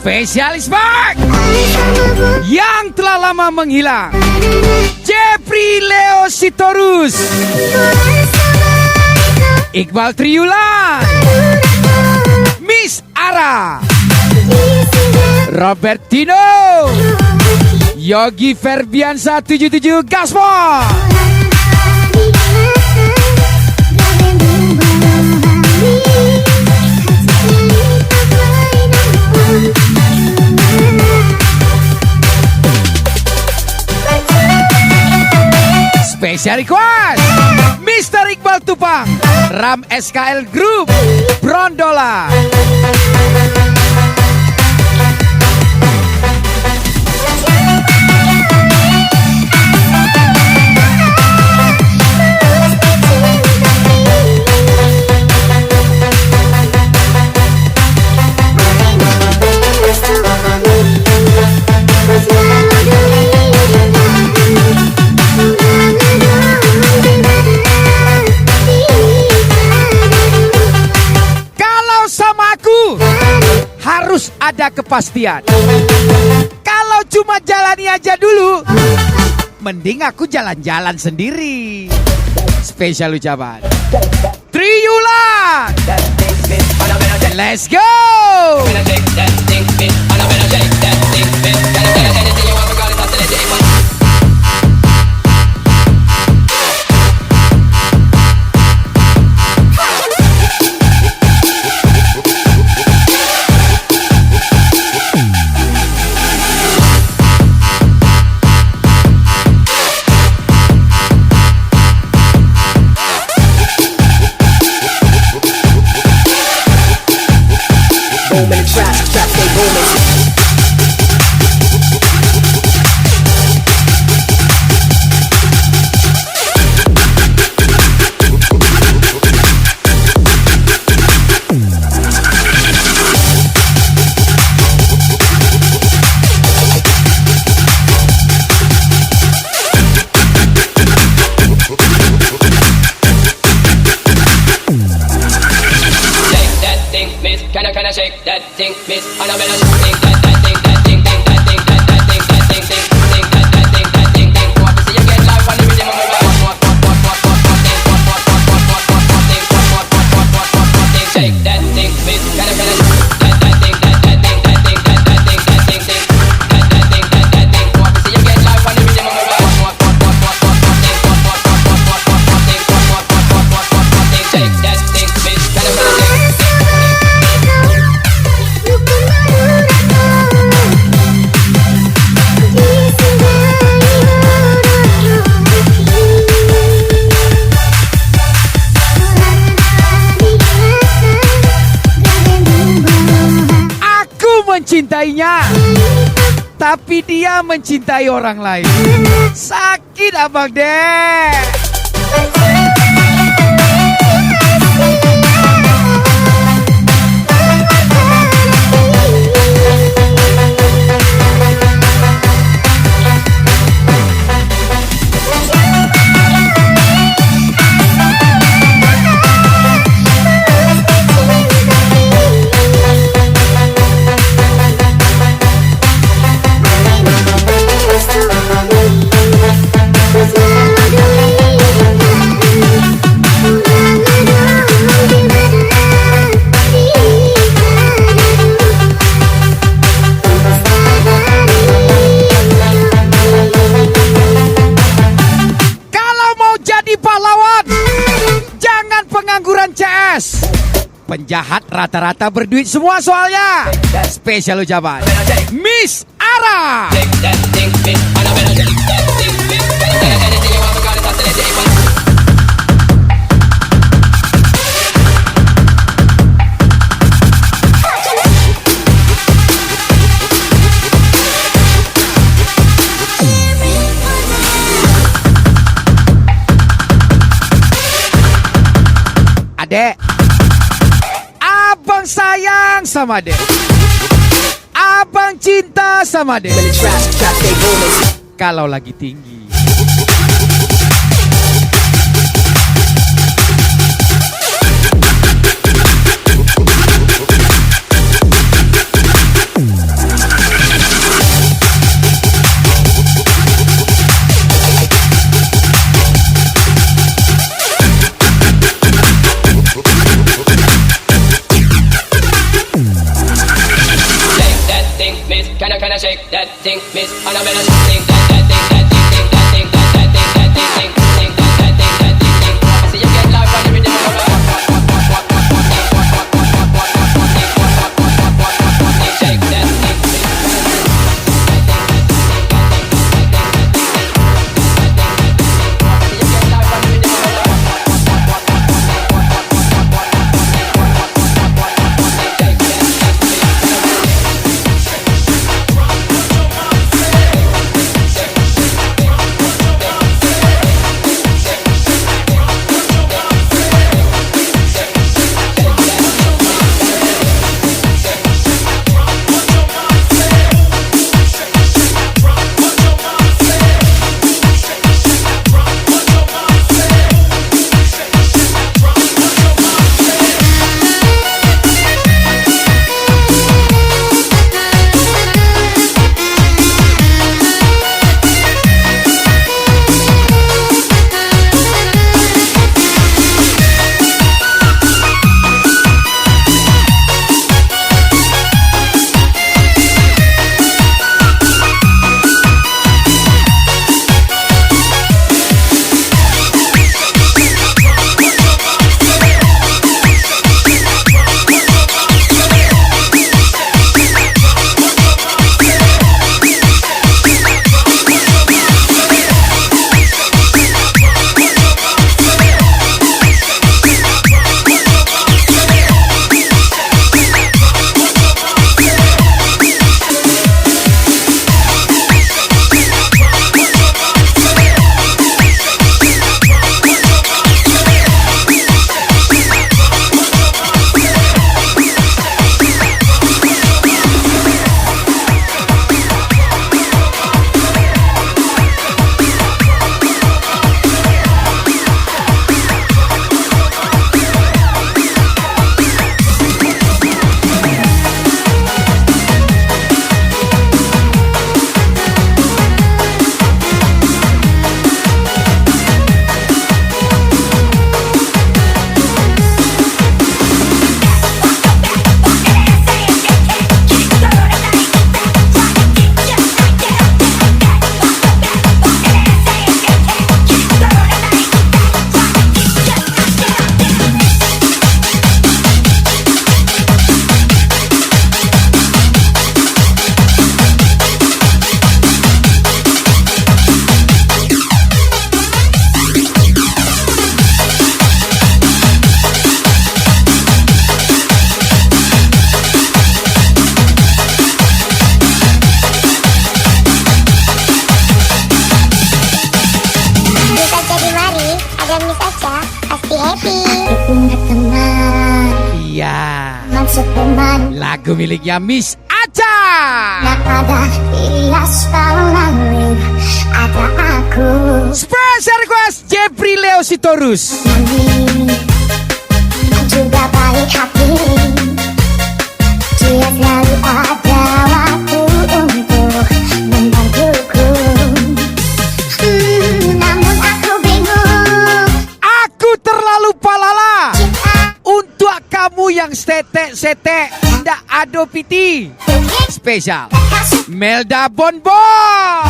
Spesialis Bang yang telah lama menghilang, Jeffrey Leo Sitorus, Iqbal Triulan, Miss Ara, Robertino, Yogi Ferbiansa 77 Gaspol, Special request Mr. Iqbal Tupang, Ram SKL Group, Brondola. Harus ada kepastian. Kalau cuma jalani aja dulu, mending aku jalan-jalan sendiri. Spesial ucapan Triulan. Let's go. Shake that thing, miss, and I better shake that thing, that thing, that thing, that thing, that thing, that thing, that thing, that thing, that thing. Want to see you get life on the rhythm of my shake that thing, miss, can I shake that thing, that thing, that thing, that thing, that thing, that thing, that thing, that thing. Want to see you get life on the rhythm of my shake that thing, miss, can I shake. Mencintainya, tapi dia mencintai orang lain. Sakit abang deh. CS. Penjahat rata-rata berduit semua soalnya. Spesial ucapan Miss Ara. Adek, abang sayang sama Dek. Abang cinta sama Dek. Kalau lagi tinggi. shake that thing, Miss Annabella. Shake that thing, that thing, that thing, that thing, that thing, that thing, that thing, that thing, that thing. I see you get live on the rhythm of the shake that thing. Lagu miliknya Miss Aca. Ada hias lalu ada aku. Special request Jeffrey Leo Sitorus. Juga baik hati. Dia selalu ada waktu untuk membantuku. Namun aku bingung. Aku terlalu palala. Untuk kamu yang setek-setek ndak ado piti. Spesial Melda Bonbon.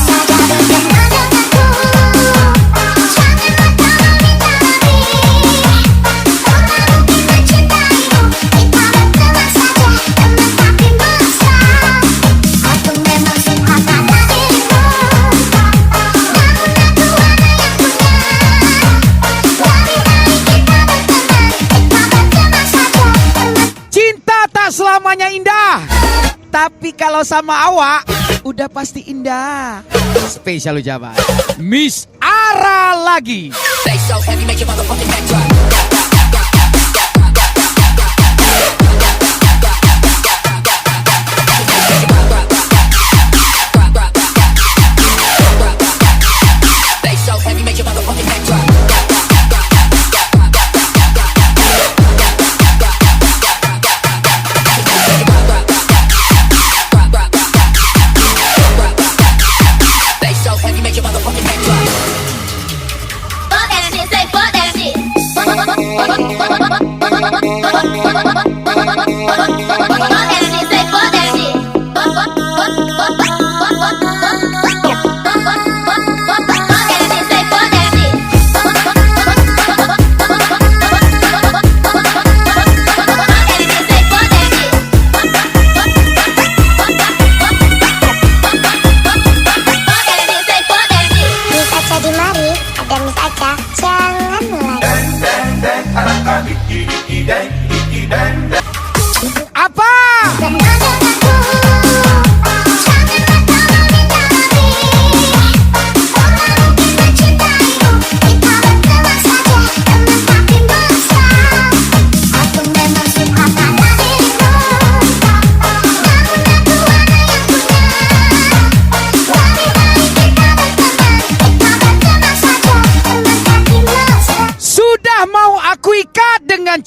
Selamanya indah, tapi kalau sama awak udah pasti indah. Spesial ucapan Miss Ara lagi.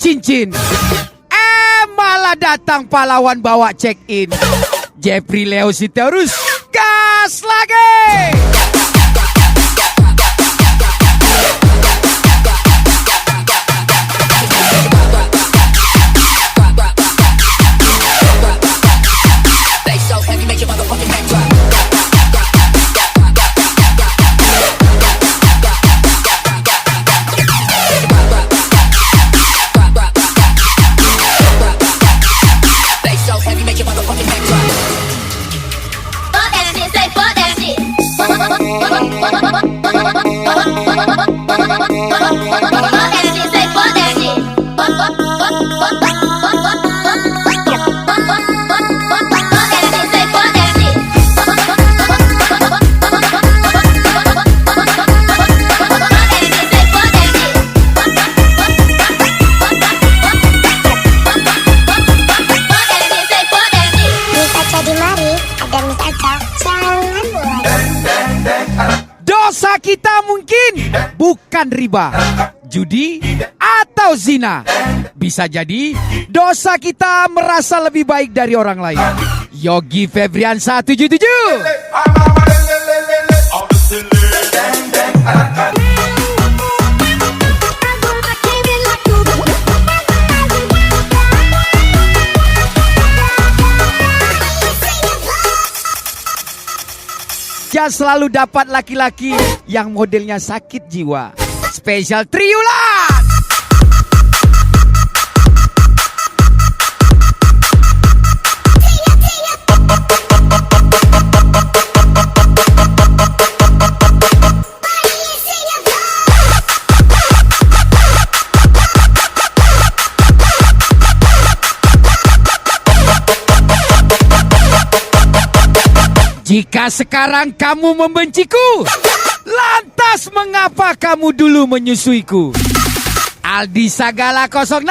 cincin. Malah datang pahlawan bawa check-in. Jeffrey Leo Sitorus, gas lagi. Dosa kita mungkin bukan riba, judi, atau zina. Bisa jadi dosa kita merasa lebih baik dari orang lain. Yogi Febrian 177. Jangan selalu dapat laki-laki yang modelnya sakit jiwa. Spesial Triulan. Jika sekarang kamu membenciku, lantas mengapa kamu dulu menyusuiku? Aldi Sagala 06.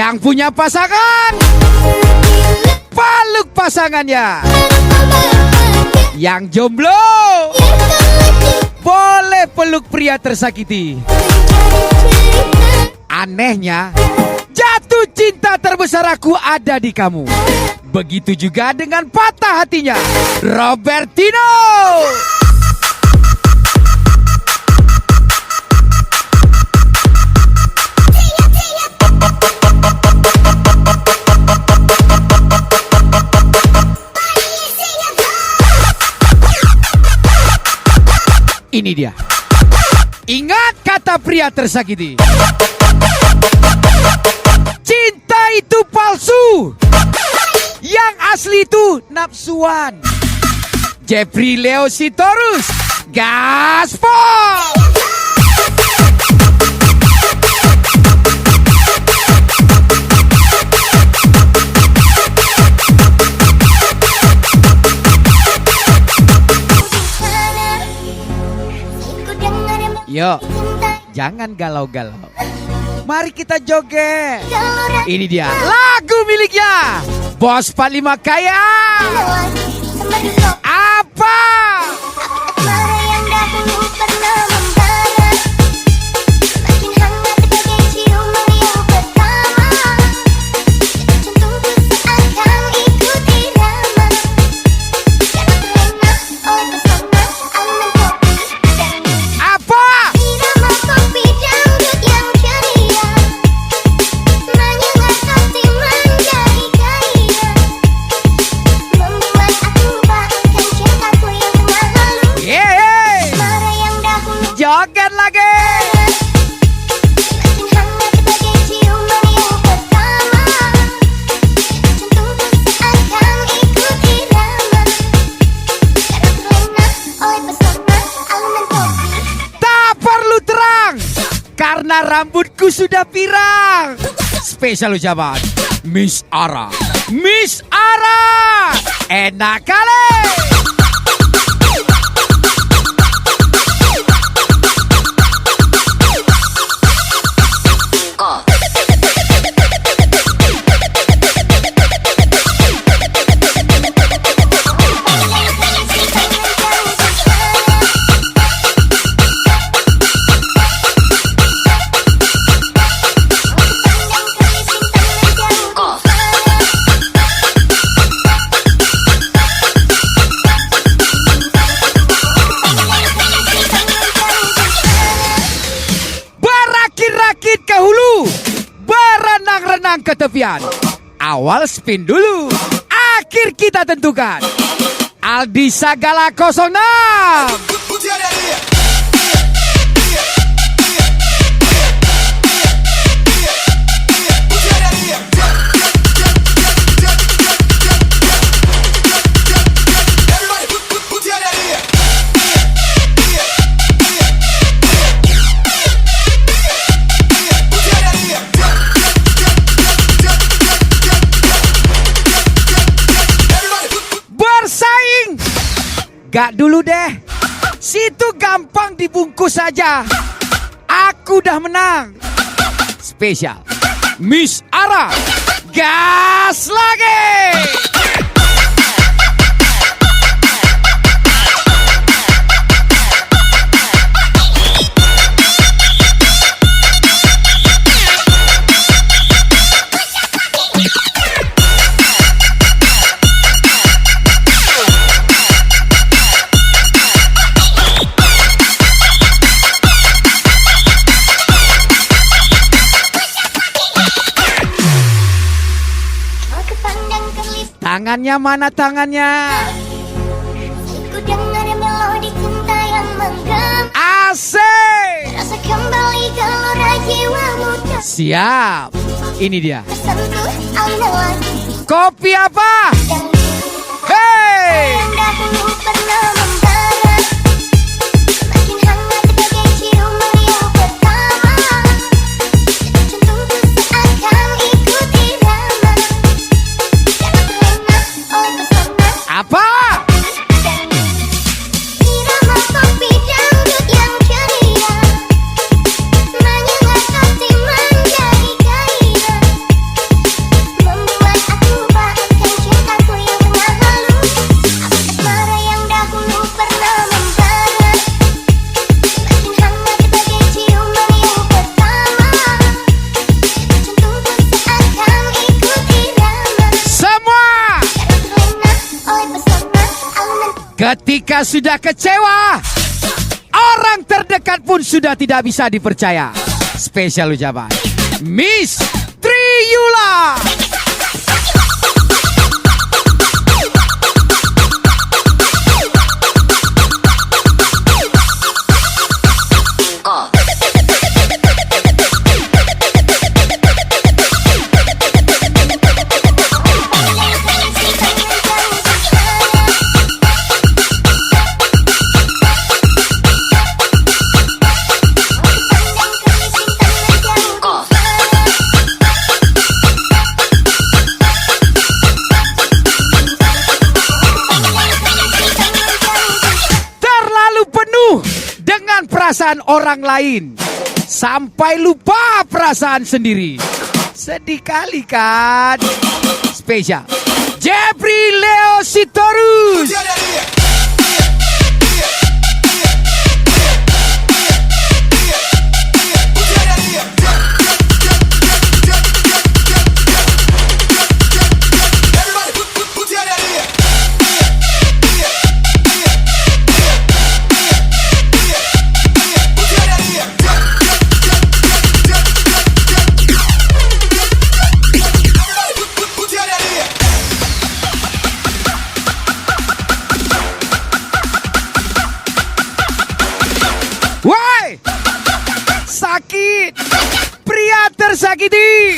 Yang punya pasangan, peluk pasangannya. Yang jomblo, boleh peluk pria tersakiti. Anehnya, jatuh cinta terbesar aku ada di kamu. Begitu juga dengan patah hatinya, Robertino. Ini dia. Ingat kata pria tersakiti. Cinta itu palsu. Yang asli itu nafsuan. Jeffrey Leo Sitorus, gaspol. Yuk, jangan galau-galau. Mari kita joget. Ini dia lagu miliknya Bos 45 Kaya. Apa? Yang dahulu pernah membara, makin hangat bagai ciuman yang pertama. Jantungku seakan ikut irama, karena Joget lagi. Makin hangat bagai ciuman yang pertama. Jantungku seakan ikut irama. Karena terlena oleh pesona alunan kopi. Tak perlu terang, karena rambutku sudah pirang. Spesial ucapan Miss Ara. Miss Ara, enak kali. Berakit-rakit ke hulu, berenang-renang ke tepian. Awal spin dulu, akhir kita tentukan. Aldi Sagala 06. Bersaing, gak dulu deh. Situ gampang dibungkus saja. Aku udah menang. Spesial Miss Ara, gas lagi. Aku pandang kerlis. Tangannya mana tangannya? Ku dengar melodi cinta yang menggem. Asik. Rasa kembali gelora jiwa muda. Siap. Ini dia. Tersentuh alun lagi. Kopi apa? Dan Hey. yang dahulu pernah membara. Makin hangat bagai ciuman yang pertama. Jantungku seakan ikut irama. Karena terlena oleh pesona. Apa? Dan irama kopi dangdut yang ceria. Menyingat hati menjadi gairah. Membuat aku lupakan cintaku yang tengah halu. Asmara yang dahulu pernah membara. Makin hangat bagai ciuman yang pertama. Jantungku seakan ikut irama. Semua. Karena terlena oleh pesona alunan. Ketika sudah kecewa, orang terdekat pun sudah tidak bisa dipercaya. Spesial ucapan Miss Triyula. Terlalu penuh dengan perasaan orang lain sampai lupa perasaan sendiri. Sedih kali kan? Spesial Jeffrey Leo Sitorus. sakit. Pria tersakiti.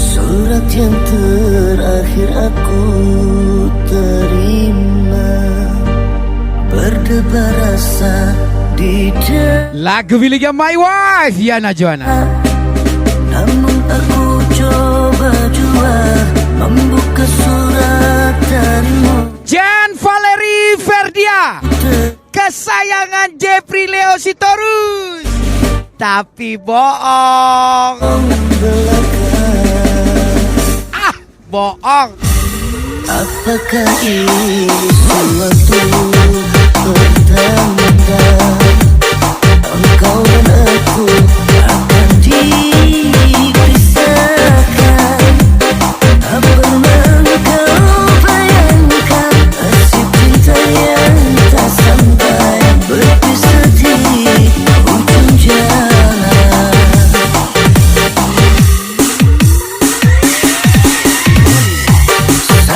Surat yang terakhir aku terima, berdebar rasa di Lagu miliknya My Wife, Yana Joanna. namun aku coba jua membuka surat darimu. Jan Valeri Ferdia, kesayangan Jeffrey Leo Sitorus. Tapi bohong. Ah, bohong. Apakah ini suatu pertanda engkau dan aku akan dipisahkan? Tak pernah kau bayangkan nasib cinta yang tak sampai, berpisah di ujung jalan.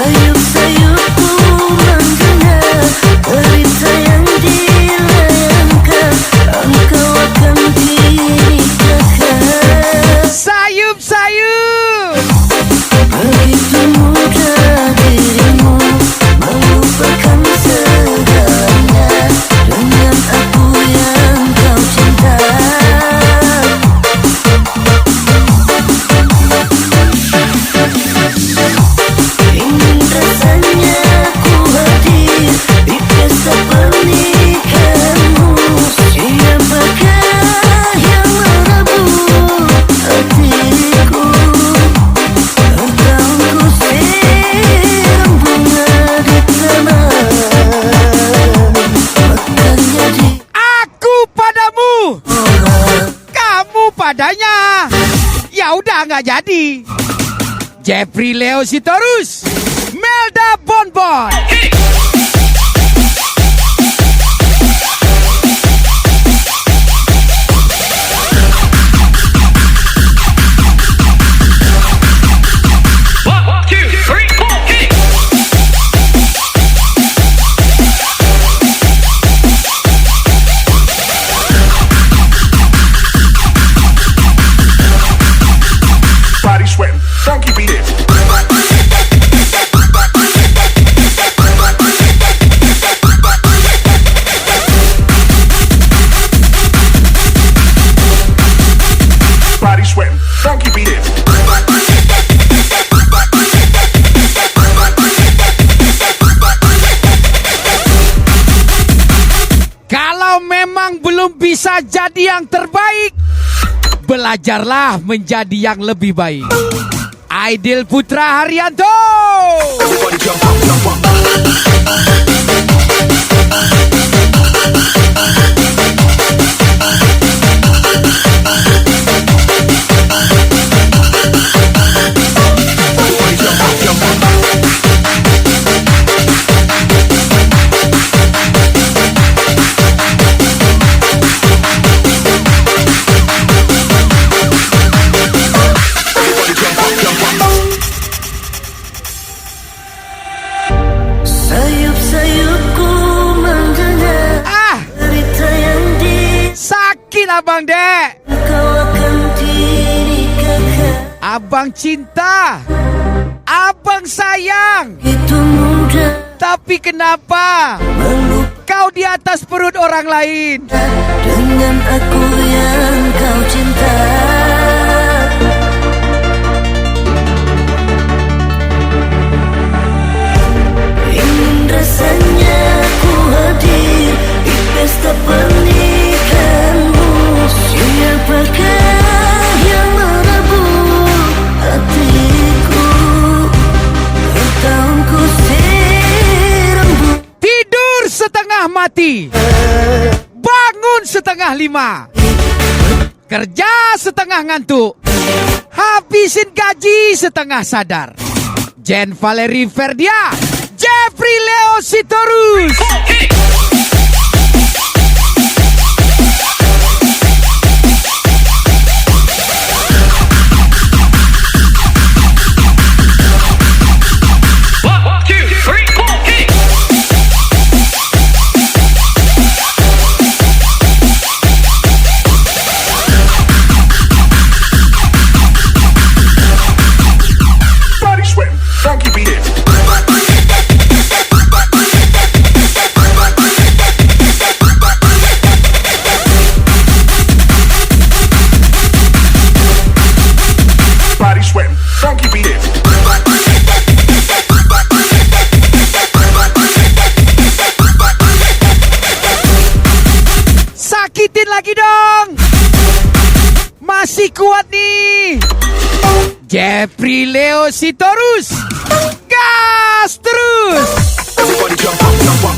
Sayup-sayupku mendengar berita yang dilayangkan, engkau akan dinikahkan. Sayup-sayup. Begitu mudah dirimu melupakan segalanya dengan aku yang kau cinta. Ingin rasanya ku hadir di pesta pernikahanmu. Siapakah yang merebut hatiku? Engkau ku siram bunga di taman, makanya di Aku padamu, orang. kamu padanya. Ya udah nggak jadi. Jeffrey Leo Sitorus, Melda Bonbon. Body sweating, funky beat it. Body sweating, funky beat it. Kalau memang belum bisa jadi yang terbaik, belajarlah menjadi yang lebih baik. Aidil Putra Haryanto. Everybody jump up, jump up. Everybody jump up, jump up. Everybody jump up, jump up. Abang Dek. Kau akan diri kekal. Abang cinta. Abang sayang. Itu mudah Tapi kenapa melupakan kau di atas perut orang lain? dengan aku yang kau cinta. Ingin rasanya ku hadir di pesta pernikahanmu. Siapakah yang merebut hatiku? Atau ku siram Tidur setengah mati, bangun setengah lima, kerja setengah ngantuk, habisin gaji setengah sadar. Jen Valerie Verdia, Jeffrey Leo Sitorus. Body sweating, funky beat it. Body sweating, funky beat it. Sakitin lagi dong. Masih kuat nih. Jeffrey Leo Sitorus. Gas terus. Everybody jump up, jump up.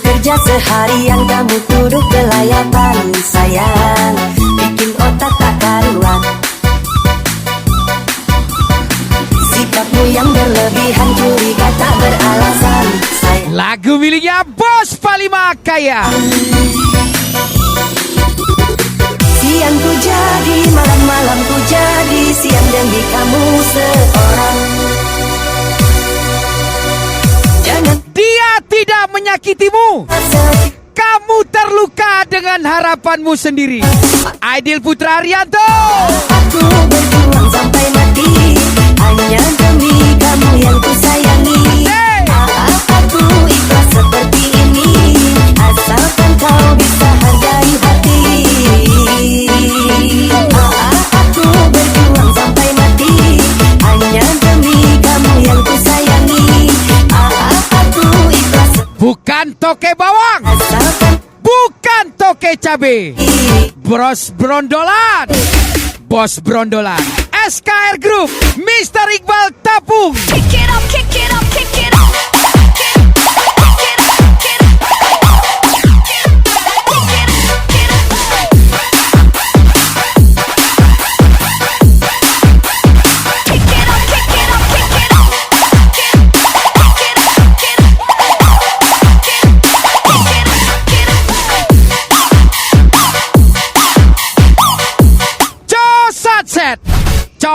kerja seharian kamu duduk belayapan sayang, bikin otak tak karuan. Sikapmu yang berlebihan, curiga tak beralasan sayang. Lagu miliknya Bos Palima Kaya. Siang ku jadi, malam-malam ku jadi, siang demi kamu seorang. Jangan Dia tidak menyakitimu. sakit Kamu terluka dengan harapanmu sendiri. Aidil Putra Arianto. aku berjuang sampai mati, hanya demi kamu yang ku sayangi. Hey! Aku ikhlas seperti ini, asalkan kau bisa hargai hati. Aku berjuang sampai mati, hanya demi kamu yang ku sayangi. Aku ikhlas Bukan toke bawang, asalkan bukan toke cabe. Bros Brondolan. Bos Brondolan. SKR Group, Mr. Iqbal Tapung. Kick it up, kick it up, kick it up.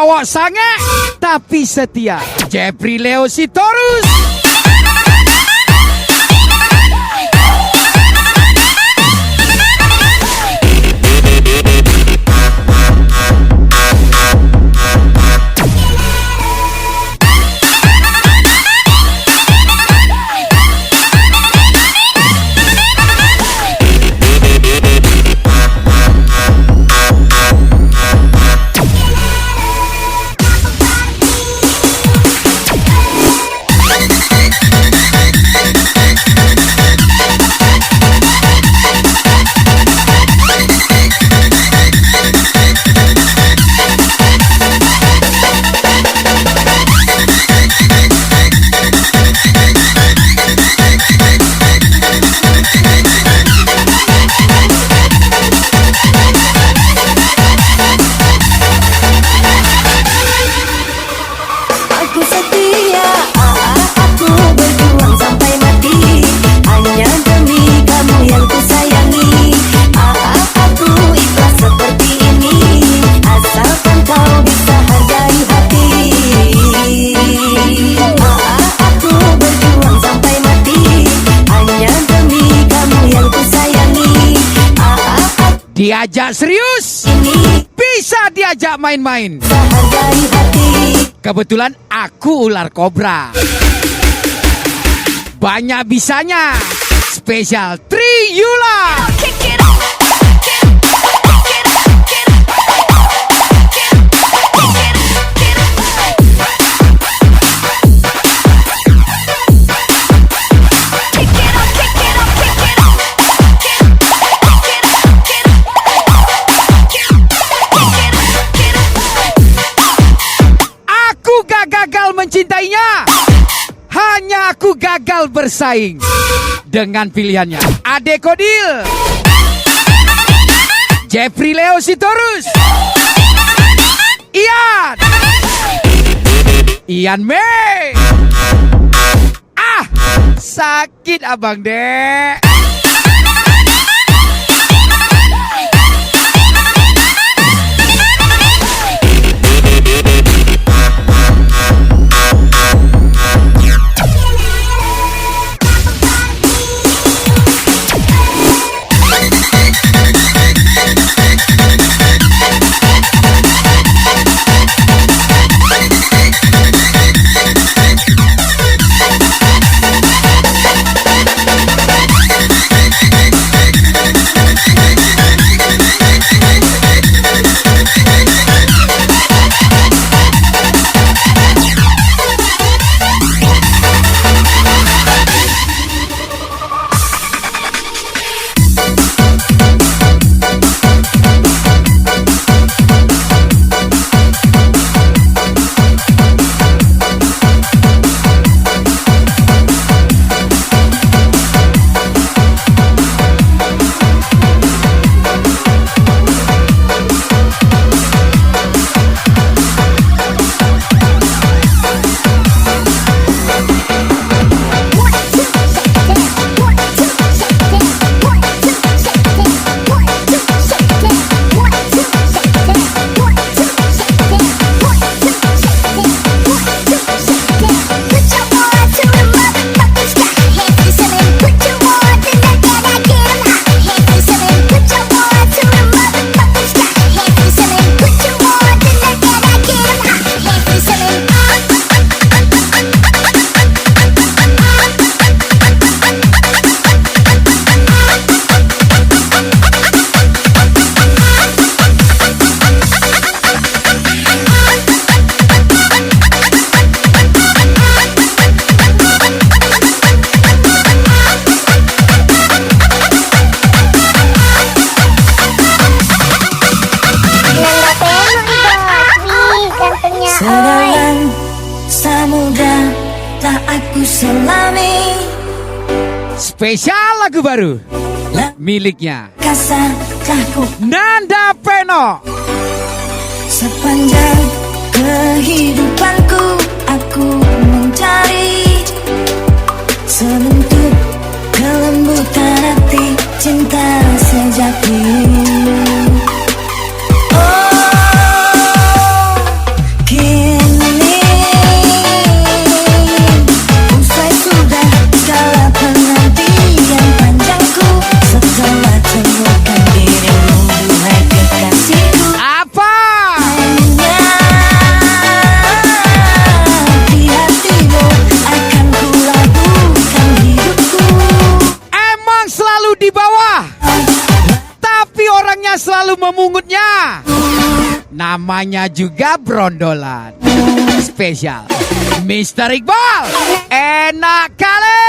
Cowok sange tapi setia, Jeffrey Leo Sitorus. Aku setia, aku berjuang sampai mati, hanya demi kamu yang ku sayangi. Aku ikhlas seperti ini, asalkan kau bisa hargai hati. Aku berjuang sampai mati, hanya demi kamu yang ku sayangi. Diajak serius, bisa diajak main-main. Hargai hati. Kebetulan aku ular kobra. Banyak bisanya. Spesial Triyula. Gagal mencintainya, hanya aku gagal bersaing dengan pilihannya. Ade Kodil, Jeffrey Leo Sitorus, Ian May. Sakit abang dek. Sedalam samudra tak aku selami. Spesial lagu baru miliknya Kasar telah ku Nanda Peno. Sepanjang kehidupanku aku mencari sebentuk kelembutan hati cinta sejati. Oh, selalu memungutnya. Namanya juga brondolan. Spesial Mr. Iqbal. Enak kali.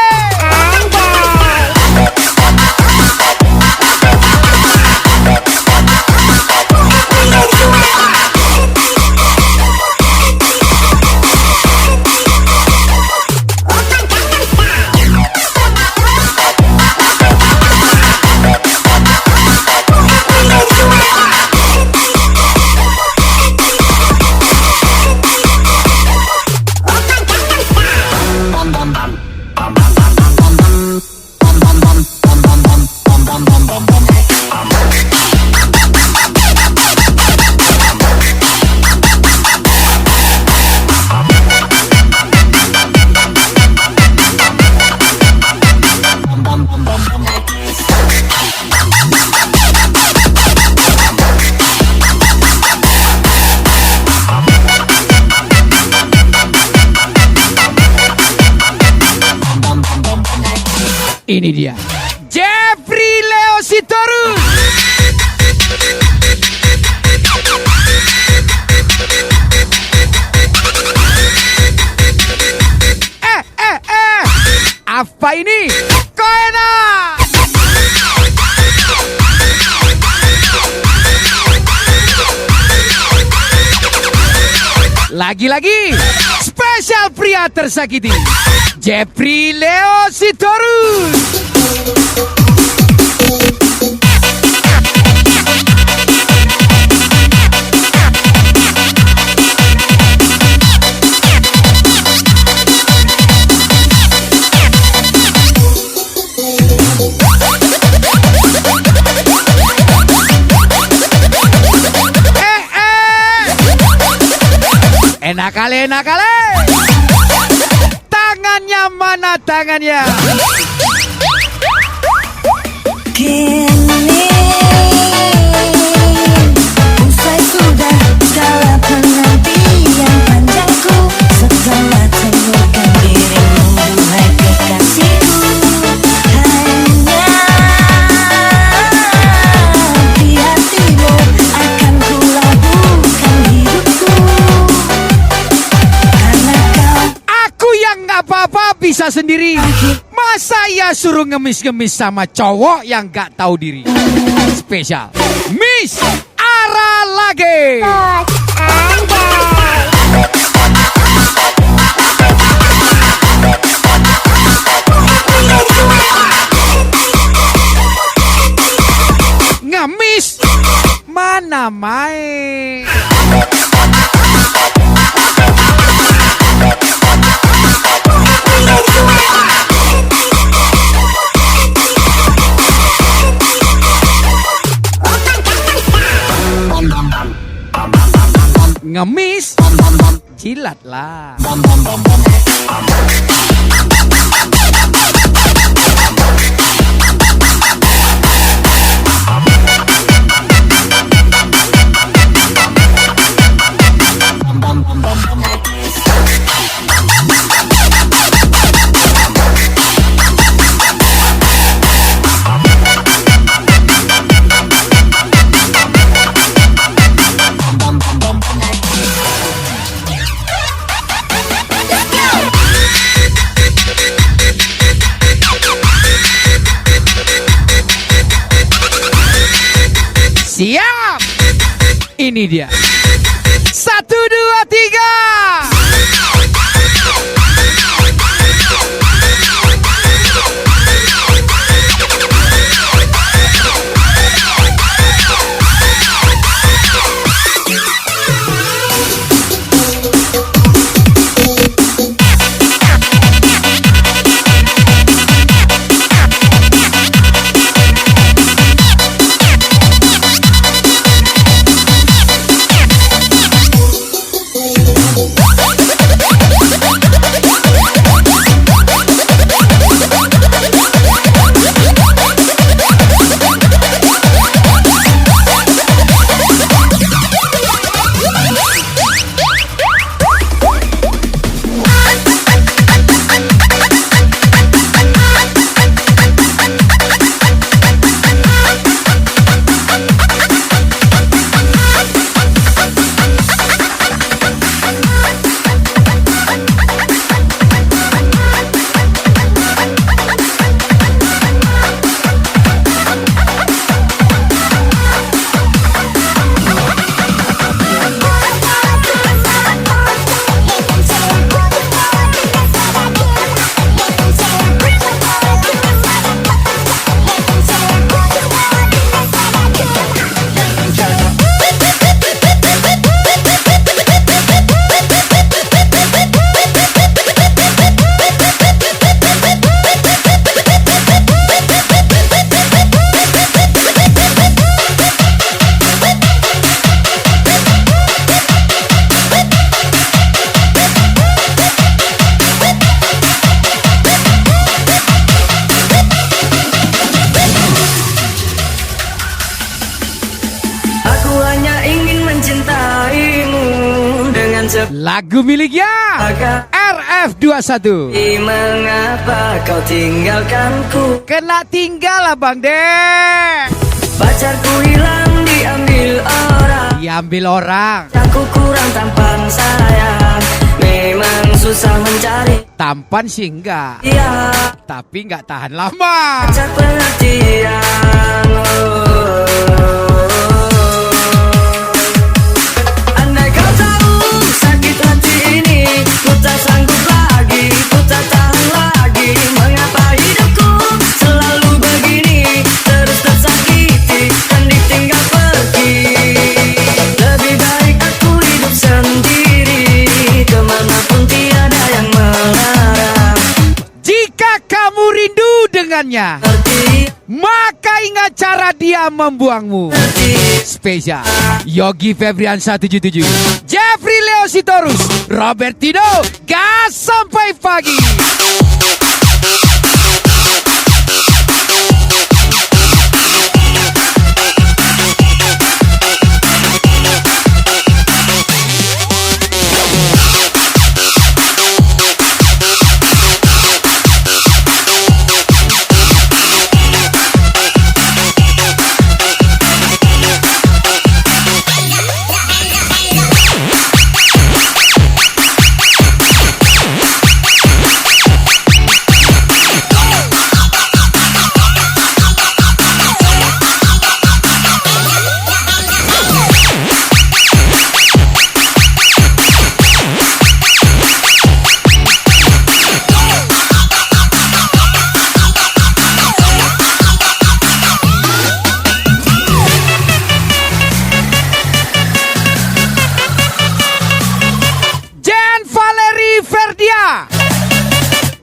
Ini dia Jeffrey Leo Sitorus. Apa ini? Koena. Lagi-lagi spesial pria tersakiti Jeffrey Leo Sitorus. Enak kali, enak kali. Tangannya mana tangannya? Kini usai sudah segala penantian panjangku, setelah temukan dirimu, hai kekasihku. Hanya di hatimu akan kulabuhkan hidupku, karena kau. Aku yang nggak apa-apa bisa sendiri. Masa ya suruh ngemis-ngemis sama cowok yang gak tahu diri. Spesial Miss Ara lagi. Ngemis mana main. Ngemis, jilat lah. Siap. Ini dia. 1, 2, 3. Lagu miliknya RF21. Mengapa kau tinggalkanku? Kena tinggal Abang Dek. Pacarku hilang diambil orang. Diambil orang. Aku kurang tampan sayang. Memang susah mencari. Tampan sih enggak, Dia tapi enggak tahan lama. pacar pengertian. Andai kau tahu sakit hati ini, ku tak sanggup lagi, ku tak tahan lagi. Mengapa hidupku selalu begini, terus tersakiti dan ditinggal pergi. Lebih baik aku hidup sendiri, kemanapun tiada yang melarang. Jika kamu rindu dengannya, maka ingat cara dia membuangmu. Spesial Yogi Febrian 177, Jeffrey Leo Sitorus, Robertino, gas sampai pagi.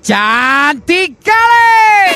Cantik kali.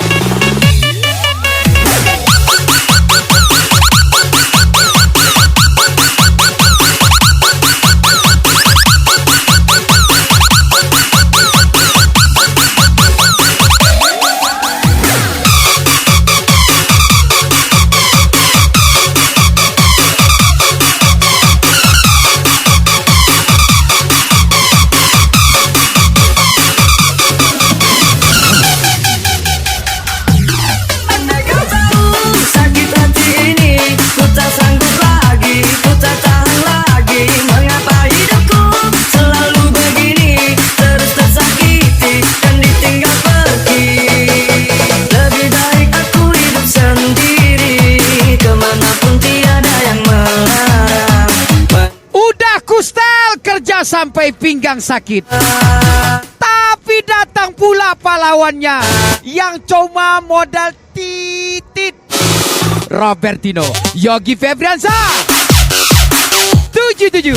Andai kau tahu sakit hati ini, ku tak sanggup lagi, ku tak tahan lagi. Mengapa hidupku selalu begini, terus tersakiti dan ditinggal pergi. Lebih baik aku hidup sendiri, kemanapun tiada yang melarang. Udah kustel kerja sampai pinggang sakit, tapi datang pula pahlawannya yang cuma modal titit. Robertino, Yogi Febriansa 77.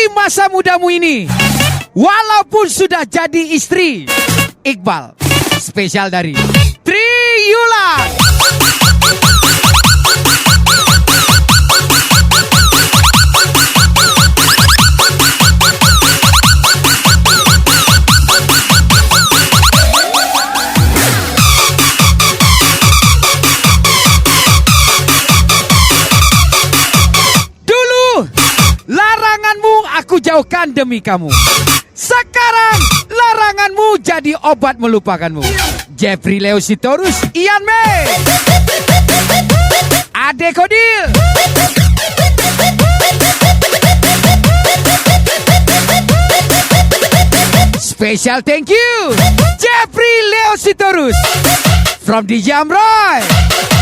Masa mudamu ini, walaupun sudah jadi istri. Iqbal, spesial dari Triyulan. Aku jauhkan demi kamu. Sekarang laranganmu jadi obat melupakanmu. Jeffrey Leo Sitorus, Ian May, Ade Kodil, Special thank you Jeffrey Leo Sitorus from DJ Amroy.